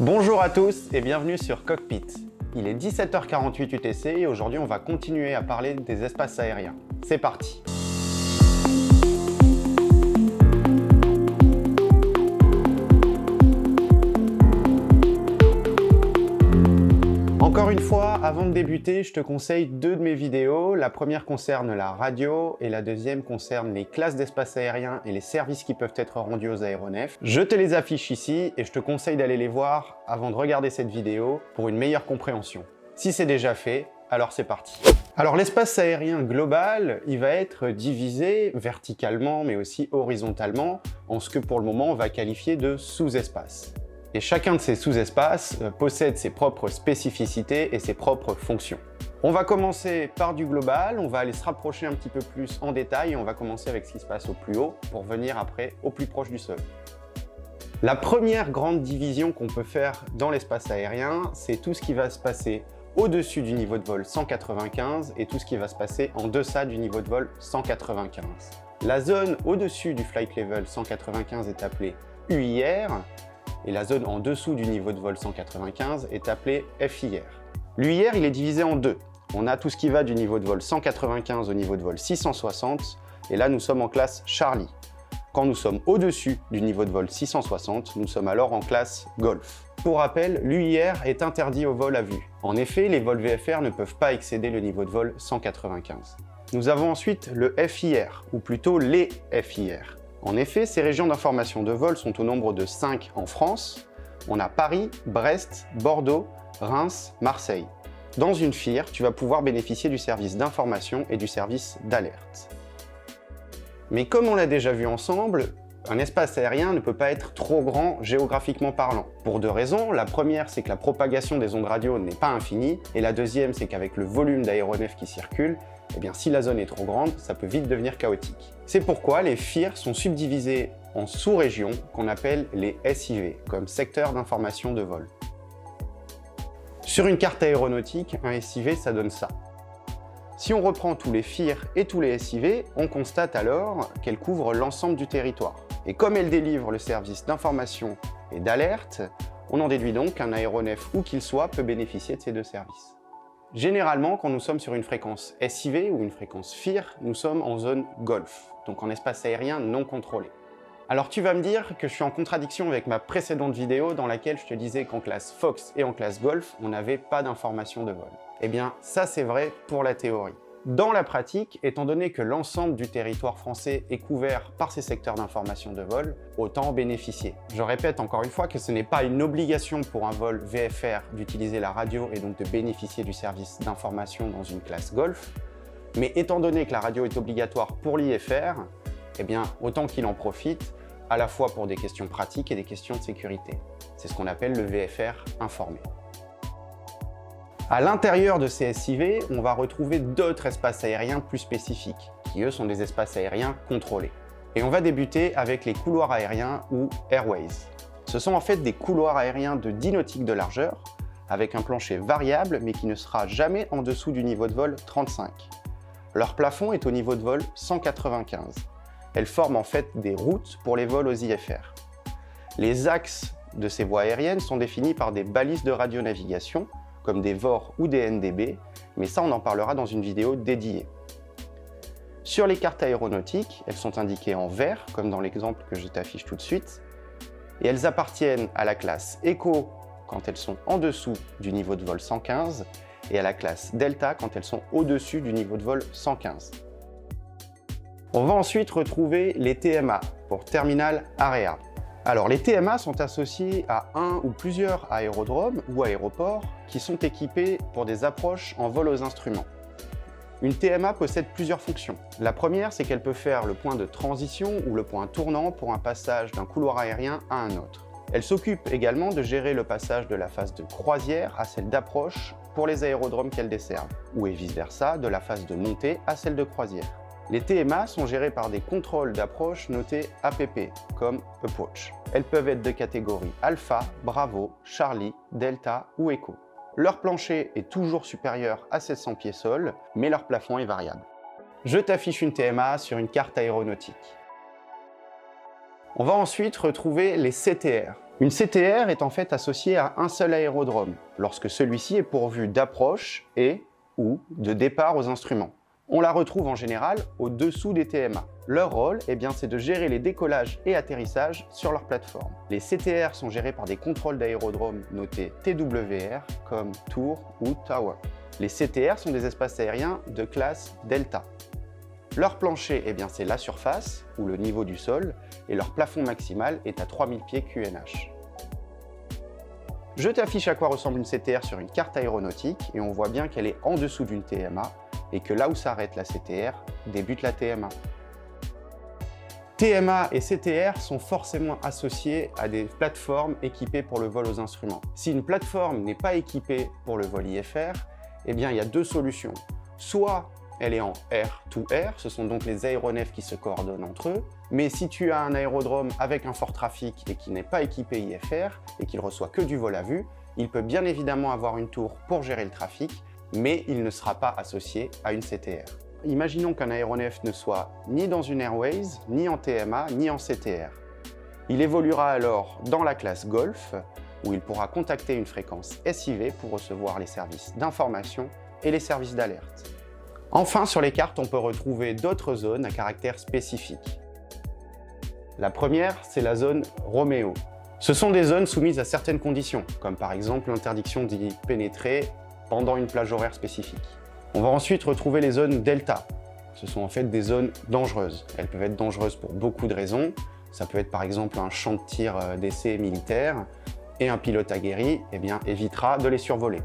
Bonjour à tous et bienvenue sur Cockpit. Il est 17h48 UTC et aujourd'hui on va continuer à parler des espaces aériens. C'est parti! Encore une fois, avant de débuter, je te conseille deux de mes vidéos. La première concerne la radio et la deuxième concerne les classes d'espace aérien et les services qui peuvent être rendus aux aéronefs. Je te les affiche ici et je te conseille d'aller les voir avant de regarder cette vidéo pour une meilleure compréhension. Si c'est déjà fait, alors c'est parti. Alors l'espace aérien global, il va être divisé verticalement mais aussi horizontalement en ce que pour le moment on va qualifier de sous-espaces. Et chacun de ces sous-espaces possède ses propres spécificités et ses propres fonctions. On va commencer par du global, on va aller se rapprocher un petit peu plus en détail et on va commencer avec ce qui se passe au plus haut pour venir après au plus proche du sol. La première grande division qu'on peut faire dans l'espace aérien, c'est tout ce qui va se passer au-dessus du niveau de vol 195 et tout ce qui va se passer en deçà du niveau de vol 195. La zone au-dessus du flight level 195 est appelée UIR, et la zone en dessous du niveau de vol 195 est appelée FIR. L'UIR, il est divisé en deux. On a tout ce qui va du niveau de vol 195 au niveau de vol 660, et là nous sommes en classe Charlie. Quand nous sommes au-dessus du niveau de vol 660, nous sommes alors en classe Golf. Pour rappel, l'UIR est interdit au vol à vue. En effet, les vols VFR ne peuvent pas excéder le niveau de vol 195. Nous avons ensuite le FIR, ou plutôt les FIR. En effet, ces régions d'information de vol sont au nombre de 5 en France. On a Paris, Brest, Bordeaux, Reims, Marseille. Dans une FIR, tu vas pouvoir bénéficier du service d'information et du service d'alerte. Mais comme on l'a déjà vu ensemble, un espace aérien ne peut pas être trop grand géographiquement parlant. Pour deux raisons. La première, c'est que la propagation des ondes radio n'est pas infinie. Et la deuxième, c'est qu'avec le volume d'aéronefs qui circulent, eh bien, si la zone est trop grande, ça peut vite devenir chaotique. C'est pourquoi les FIR sont subdivisés en sous-régions qu'on appelle les SIV, comme secteurs d'information de vol. Sur une carte aéronautique, un SIV, ça donne ça. Si on reprend tous les FIR et tous les SIV, on constate alors qu'elles couvrent l'ensemble du territoire. Et comme elles délivrent le service d'information et d'alerte, on en déduit donc qu'un aéronef, où qu'il soit, peut bénéficier de ces deux services. Généralement, quand nous sommes sur une fréquence SIV ou une fréquence FIR, nous sommes en zone Golf, donc en espace aérien non contrôlé. Alors tu vas me dire que je suis en contradiction avec ma précédente vidéo dans laquelle je te disais qu'en classe Fox et en classe Golf, on n'avait pas d'information de vol. Eh bien, ça c'est vrai pour la théorie. Dans la pratique, étant donné que l'ensemble du territoire français est couvert par ces secteurs d'information de vol, autant en bénéficier. Je répète encore une fois que ce n'est pas une obligation pour un vol VFR d'utiliser la radio et donc de bénéficier du service d'information dans une classe Golf, mais étant donné que la radio est obligatoire pour l'IFR, eh bien autant qu'il en profite, à la fois pour des questions pratiques et des questions de sécurité. C'est ce qu'on appelle le VFR informé. À l'intérieur de ces SIV, on va retrouver d'autres espaces aériens plus spécifiques, qui eux sont des espaces aériens contrôlés. Et on va débuter avec les couloirs aériens ou airways. Ce sont en fait des couloirs aériens de 10 nautiques de largeur, avec un plancher variable mais qui ne sera jamais en dessous du niveau de vol 35. Leur plafond est au niveau de vol 195. Elles forment en fait des routes pour les vols aux IFR. Les axes de ces voies aériennes sont définis par des balises de radionavigation, comme des VOR ou des NDB, mais ça on en parlera dans une vidéo dédiée. Sur les cartes aéronautiques, elles sont indiquées en vert, comme dans l'exemple que je t'affiche tout de suite, et elles appartiennent à la classe Echo quand elles sont en dessous du niveau de vol 115, et à la classe Delta quand elles sont au-dessus du niveau de vol 115. On va ensuite retrouver les TMA, pour Terminal Area. Alors les TMA sont associés à un ou plusieurs aérodromes ou aéroports qui sont équipés pour des approches en vol aux instruments. Une TMA possède plusieurs fonctions. La première, c'est qu'elle peut faire le point de transition ou le point tournant pour un passage d'un couloir aérien à un autre. Elle s'occupe également de gérer le passage de la phase de croisière à celle d'approche pour les aérodromes qu'elle desserve, ou et vice-versa de la phase de montée à celle de croisière. Les TMA sont gérés par des contrôles d'approche notés APP, comme Approach. Elles peuvent être de catégorie Alpha, Bravo, Charlie, Delta ou Echo. Leur plancher est toujours supérieur à 700 pieds sol, mais leur plafond est variable. Je t'affiche une TMA sur une carte aéronautique. On va ensuite retrouver les CTR, Une CTR est en fait associée à un seul aérodrome, lorsque celui-ci est pourvu d'approche et ou de départ aux instruments. On la retrouve en général au-dessous des TMA. Leur rôle, c'est de gérer les décollages et atterrissages sur leur plateforme. Les CTR sont gérés par des contrôles d'aérodrome notés TWR, comme Tour ou Tower. Les CTR sont des espaces aériens de classe Delta. Leur plancher, c'est la surface, ou le niveau du sol, et leur plafond maximal est à 3000 pieds QNH. Je t'affiche à quoi ressemble une CTR sur une carte aéronautique, et on voit bien qu'elle est en dessous d'une TMA, et que là où s'arrête la CTR, débute la TMA. TMA et CTR sont forcément associés à des plateformes équipées pour le vol aux instruments. Si une plateforme n'est pas équipée pour le vol IFR, il y a deux solutions. Soit elle est en air-to-air, ce sont donc les aéronefs qui se coordonnent entre eux, mais si tu as un aérodrome avec un fort trafic et qui n'est pas équipé IFR et qu'il reçoit que du vol à vue, il peut bien évidemment avoir une tour pour gérer le trafic, mais il ne sera pas associé à une CTR. Imaginons qu'un aéronef ne soit ni dans une Airways, ni en TMA, ni en CTR. Il évoluera alors dans la classe Golf, où il pourra contacter une fréquence SIV pour recevoir les services d'information et les services d'alerte. Enfin, sur les cartes, on peut retrouver d'autres zones à caractère spécifique. La première, c'est la zone Roméo. Ce sont des zones soumises à certaines conditions, comme par exemple l'interdiction d'y pénétrer pendant une plage horaire spécifique. On va ensuite retrouver les zones Delta. Ce sont en fait des zones dangereuses. Elles peuvent être dangereuses pour beaucoup de raisons. Ça peut être par exemple un champ de tir d'essai militaire et un pilote aguerri évitera de les survoler.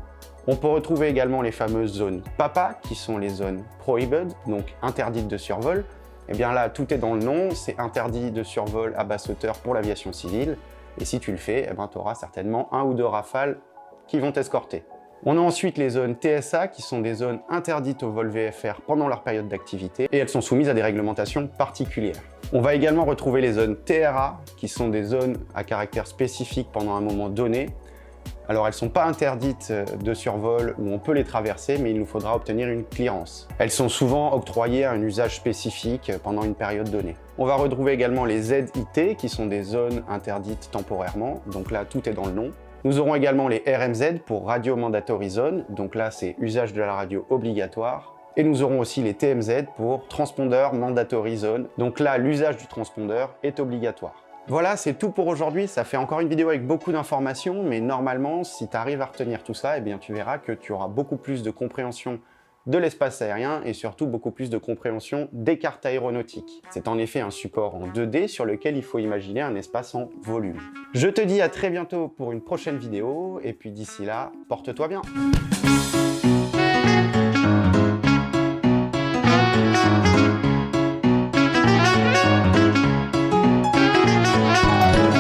On peut retrouver également les fameuses zones PAPA qui sont les zones Prohibited, donc interdites de survol. Là, tout est dans le nom, c'est interdit de survol à basse hauteur pour l'aviation civile. Et si tu le fais, tu auras certainement 1 ou 2 rafales qui vont t'escorter. On a ensuite les zones TSA qui sont des zones interdites au vol VFR pendant leur période d'activité et elles sont soumises à des réglementations particulières. On va également retrouver les zones TRA qui sont des zones à caractère spécifique pendant un moment donné. Alors elles ne sont pas interdites de survol ou on peut les traverser, mais il nous faudra obtenir une clearance. Elles sont souvent octroyées à un usage spécifique pendant une période donnée. On va retrouver également les ZIT qui sont des zones interdites temporairement, donc là tout est dans le nom. Nous aurons également les RMZ pour Radio Mandatory Zone, donc là c'est usage de la radio obligatoire. Et nous aurons aussi les TMZ pour Transpondeur Mandatory Zone, donc là l'usage du transpondeur est obligatoire. Voilà, c'est tout pour aujourd'hui. Ça fait encore une vidéo avec beaucoup d'informations, mais normalement, si tu arrives à retenir tout ça, tu verras que tu auras beaucoup plus de compréhension de l'espace aérien et surtout beaucoup plus de compréhension des cartes aéronautiques. C'est en effet un support en 2D sur lequel il faut imaginer un espace en volume. Je te dis à très bientôt pour une prochaine vidéo et puis d'ici là, porte-toi bien.